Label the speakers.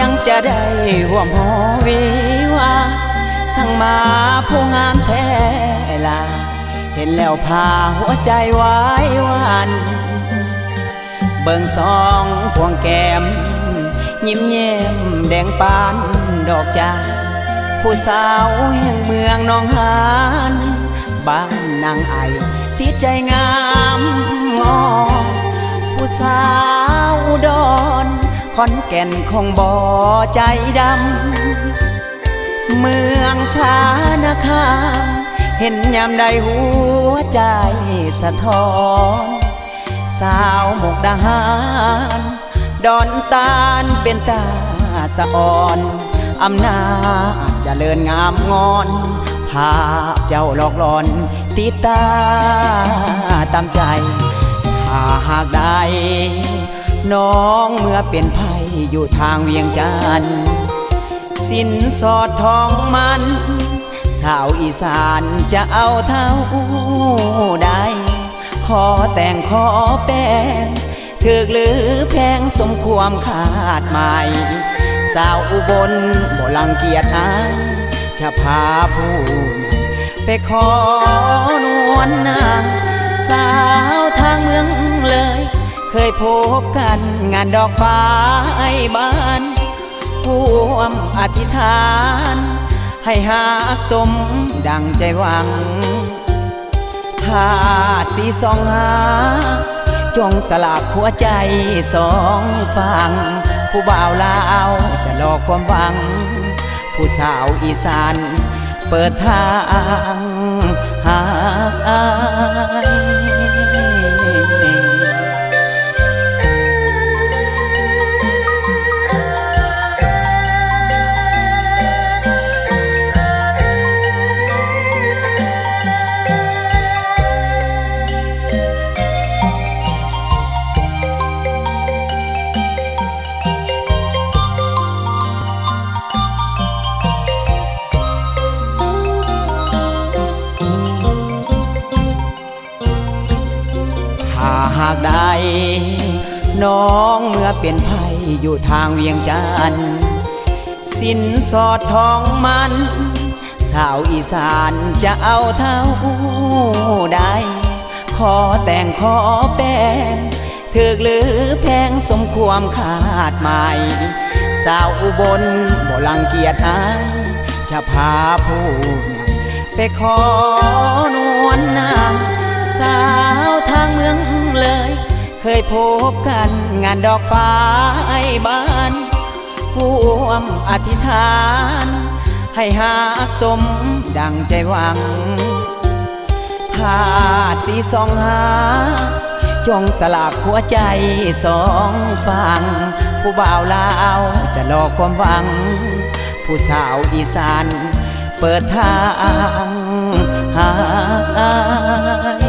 Speaker 1: จังจะได้ห่วมหอวิวาสั่งมาผู้งามแท้ล่ะเห็นแล้วพาหัวใจไว้วันเบิ่งสองพวงแก้มยิ้มแย้มแดงปานดอกจานผู้สาวแห่งเมืองหนองหานบ้านนางไอติดใจงามงอผู้สาวอุดรขอนแก่นคงบ่ใจดำเมืองสารคามเห็นยามใดหัวใจสะท้อนสาวมุกดาหารดอนตาลเป็นตาสะอ่อนอำนาจเจริญงามงอนภาพเจ้าหลอกหลอนติดตาตามใจถ้าหากได้น้องเมื่อเป็นไผอยู่ทางเวียงจันทน์สินสอดทองมันสาวอีสานจะเอาเท่าใดขอแต่งขอแป้งถึกหรือแพงสมความขาดหมายสาวอุบลบ่ลังเกียจอายจะพาผู้ไปขอนวลนางสาวทางเมืองเลยเคยพบกันงานดอกฟ้าไอ้บ้านร่วมอธิษฐานให้หากสมดังใจหวังธาตุสีสองหาจงสลับหัวใจสองฝั่งผู้บ่าวลาวจะรอความหวังผู้สาวอีสานเปิดทางหากอายหากได้น้องเมื่อเป็นไผอยู่ทางเวียงจันทน์สินสอดทองมันสาวอีสานจะเอาเท่าใดขอแต่งขอแป้งถึกหรือแพงสมความขาดหมายสาวอุบลบ่ลังเกียจอายจะพาผู้ไปขอนวลนางสาวทางเมืองเลยเคยพบกันงานดอกฟ้าไอ้บ้านร่วมอธิษฐานให้หากสมดังใจหวังธาตุสีสองหาจงสลักหัวใจสองฝั่งผู้บ่าวลาวจะรอความหวังผู้สาวอีสานเปิดทางหากอาย